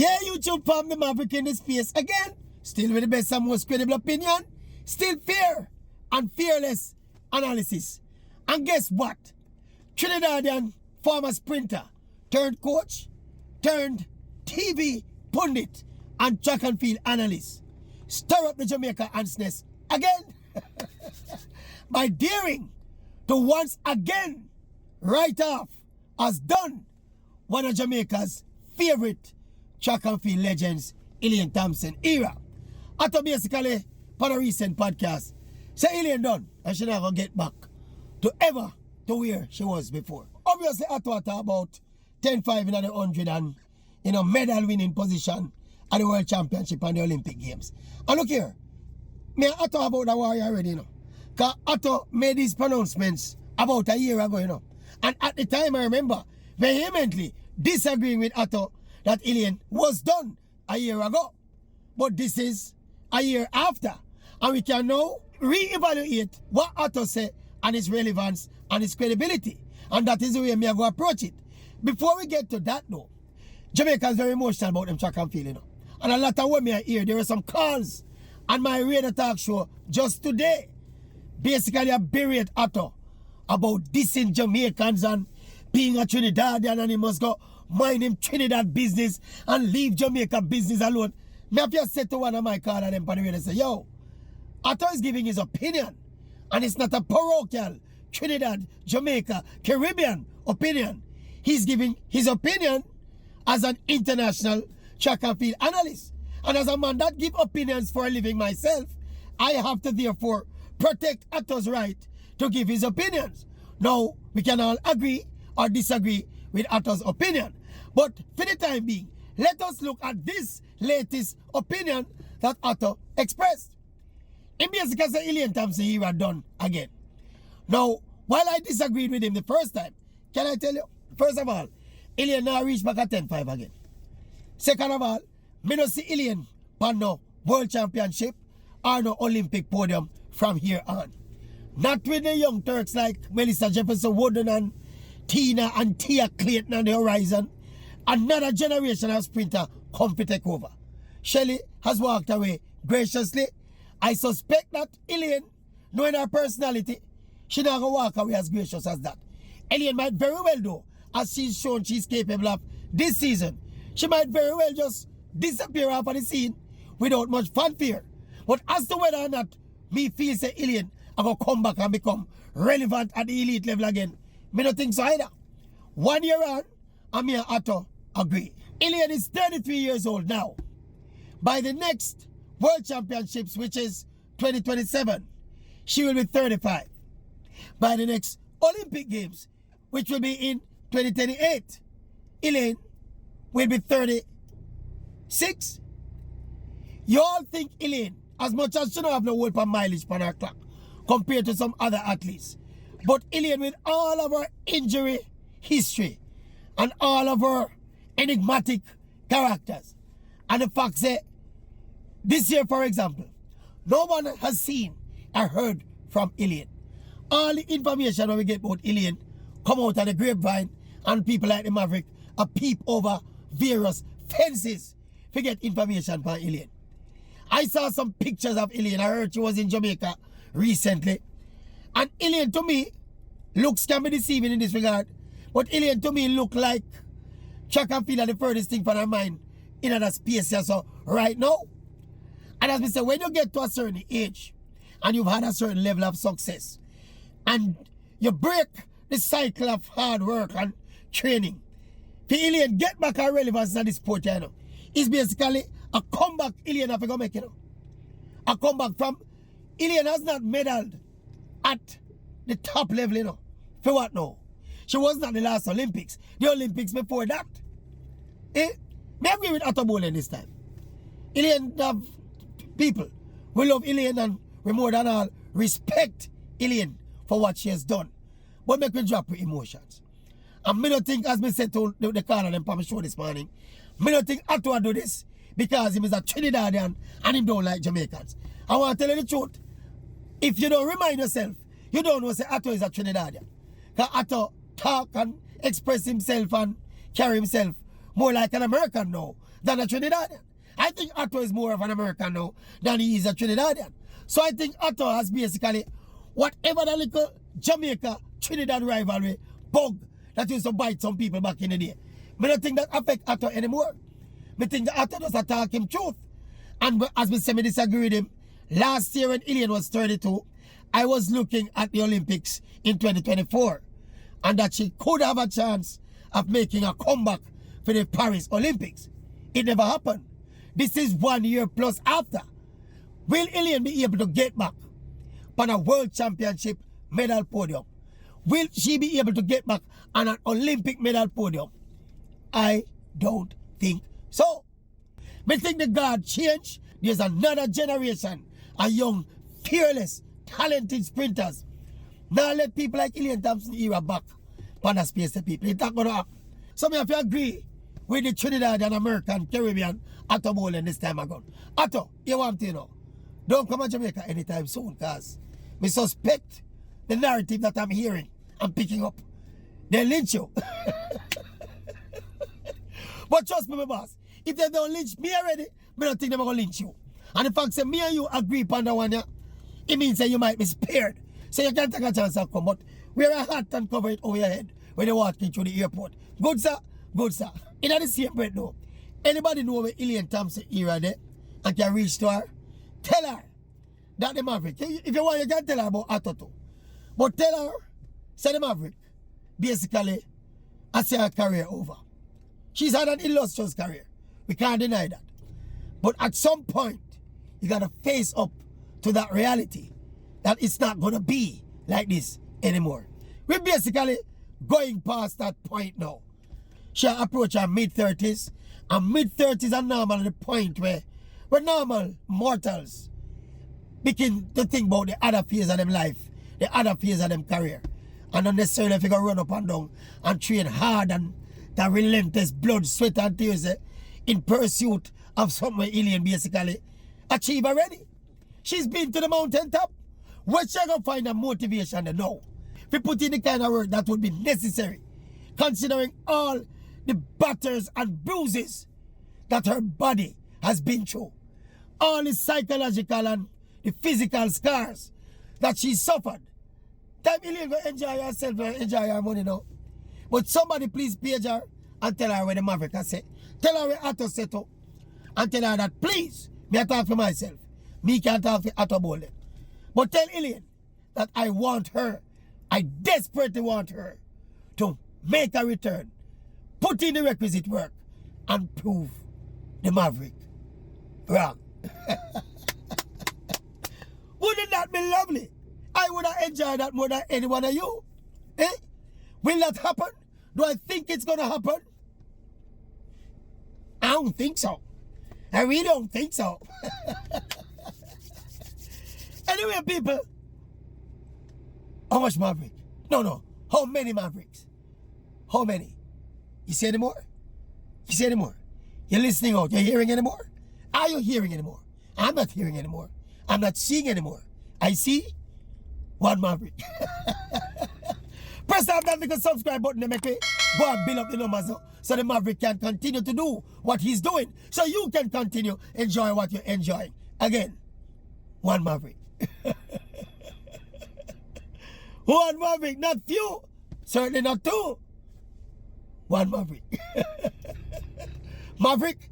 Yeah, YouTube fam, the Maverick in the space again. Still with the best and most credible opinion. Still fair and fearless analysis. And guess what? Trinidadian former sprinter turned coach, turned TV pundit and track and field analyst. Stir up the Jamaica ansness again by daring to once again write off as done one of Jamaica's favorite track and field legends, Elaine THOMPSON-HERAH. After basically, for a recent podcast, say Elaine done and she not gonna get back to ever to where she was before. Obviously, I talk about 10-5 in the 100 and medal winning position at the World Championship and the Olympic Games. And look here, I talk about the warrior already, because Ato made these pronouncements about a year ago, And at the time, I remember vehemently disagreeing with Ato that Elaine was done a year ago. But this is a year after. And we can now re-evaluate what Ato said and its relevance and its credibility. And that is the way me I go approach it. Before we get to that though, Jamaica is very emotional about them track and field, And a lot of what me I hear, there were some calls on my radio talk show just today. Basically I berate Ato about dissing Jamaicans and being a Trinidadian and he must go mind him Trinidad business and leave Jamaica business alone. Me have just said to one of my caller them on the radio, say, yo, Ato is giving his opinion and it's not a parochial Trinidad, Jamaica, Caribbean opinion. He's giving his opinion as an international track and field analyst. And as a man that give opinions for a living myself, I have to therefore protect Ato's right to give his opinions. Now, we can all agree or disagree with Ato's opinion. But for the time being, let us look at this latest opinion that Ato expressed. In basically say Elaine THOMPSON-HERAH done again. Now, while I disagreed with him the first time, can I tell you, first of all, Elaine now reached back at 10-5 again. Second of all, me no see Elaine on no World Championship or no Olympic podium from here on. Not with the young Turks like Melissa Jefferson Wooden and Tina and Tia Clayton on the horizon. Another generation of sprinter come to take over. Shelley has walked away graciously. I suspect that Elaine, knowing her personality, she not gonna walk away as gracious as that. Elaine might very well do, as she's shown she's capable of this season. She might very well just disappear off of the scene without much fanfare. But as to whether or not me feel say Elaine I go come back and become relevant at the elite level again, me not think so either. 1 year on, and me and Ato agree. Elaine is 33 years old now. By the next World Championships, which is 2027, she will be 35. By the next Olympic Games, which will be in 2028, Elaine will be 36. You all think Elaine, as much as she don't have no whole per mileage on her clock, compared to some other athletes. But Elaine, with all of her injury history and all of her enigmatic characters, and the fact that this year, for example, no one has seen or heard from Elaine. All the information that we get about Elaine come out of the grapevine, and people like the Maverick a peep over various fences to get information from Elaine. I saw some pictures of Elaine. I heard she was in Jamaica recently. And Elaine to me looks can be deceiving in this regard. But Elaine to me look like track and field are the furthest thing from her mind in that space here. So right now. And as we say, when you get to a certain age and you've had a certain level of success and you break the cycle of hard work and training, for Elaine get back her relevance in this sport, it's basically a comeback Elaine have to go make, A comeback from Elaine has not medaled at the top level, For what now? She wasn't at the last Olympics. The Olympics before that. Me agree with Ato Bolen this time. Elaine have people. We love Elaine and we more than all respect Elaine for what she has done. But make me drop with emotions. And me don't think, as me said to the caller them on my show this morning, me don't think Ato do this because he is a Trinidadian and he don't like Jamaicans. I want to tell you the truth. If you don't remind yourself, you don't know say Ato is a Trinidadian. Because Ato talk and express himself and carry himself more like an American now than a Trinidadian. I think Ato is more of an American now than he is a Trinidadian. So I think Ato has basically whatever the little Jamaica Trinidad rivalry bug that used to bite some people back in the day. I don't think that affect Ato anymore. I think that Ato does attack him truth. And as we say, I disagree with him. Last year when Elaine was 32, I was looking at the Olympics in 2024 and that she could have a chance of making a comeback for the Paris Olympics. It never happened. This is 1 year plus after. Will Elaine be able to get back on a world championship medal podium? Will she be able to get back on an Olympic medal podium? I don't think so. I think the guard changed. There's another generation of young, fearless, talented sprinters. Now let people like Elaine Thompson-HERAH back on the space to people. It's not going to happen. Some of you agree with the Trinidad and American Caribbean Ato bowling this time ago. Ato, you want to know? Don't come to Jamaica anytime soon, because we suspect the narrative that I'm hearing and picking up. They lynch you. But trust me, my boss, if they don't lynch me already, I don't think they're going to lynch you. And the fact that me and you agree upon that one, it means that you might be spared. So you can take a chance and come, but wear a hat and cover it over your head when you're walking through the airport. Good, sir? Good, sir. In the same breath, though, anybody know where Elaine Thompson-HERAH there and can reach to her? Tell her that the Maverick, if you want, you can tell her about Ato too. But tell her, say the Maverick, basically, I say her career over. She's had an illustrious career. We can't deny that. But at some point, you got to face up to that reality that it's not going to be like this anymore. We're basically going past that point now. She approach her mid-30s, and mid-30s are normally the point where normal mortals begin to think about the other phase of them life, the other phase of them career. And not necessarily if you go run up and down and train hard and that relentless blood, sweat and tears in pursuit of something Elaine basically achieve already. She's been to the mountaintop. Where she gonna find a motivation to know? If you put in the kind of work that would be necessary, considering all the batters and bruises that her body has been through, all the psychological and the physical scars that she suffered. Time Elaine go enjoy herself and enjoy her money now. But somebody please page her and tell her where the Maverick has said. Tell her where Ato set up. And tell her that please, me I talk for myself. Me can't talk for Ato bowling. But tell Elaine that I want her, I desperately want her to make a return, put in the requisite work, and prove the Maverick wrong. Wouldn't that be lovely? I would have enjoyed that more than any one of you. Eh? Will that happen? Do I think it's going to happen? I don't think so. I really don't think so. Anyway, people, how much Maverick? No. How many Mavericks? How many? You see any more? You see any more? You're listening out. You're hearing any more? Are you hearing any more? I'm not hearing anymore. I'm not seeing anymore. I see one Maverick. Press that little subscribe button to make me go and build up the numbers so the Maverick can continue to do what he's doing. So you can continue enjoy what you're enjoying. Again, one Maverick. One Maverick, not few. Certainly not two. One Maverick. Maverick,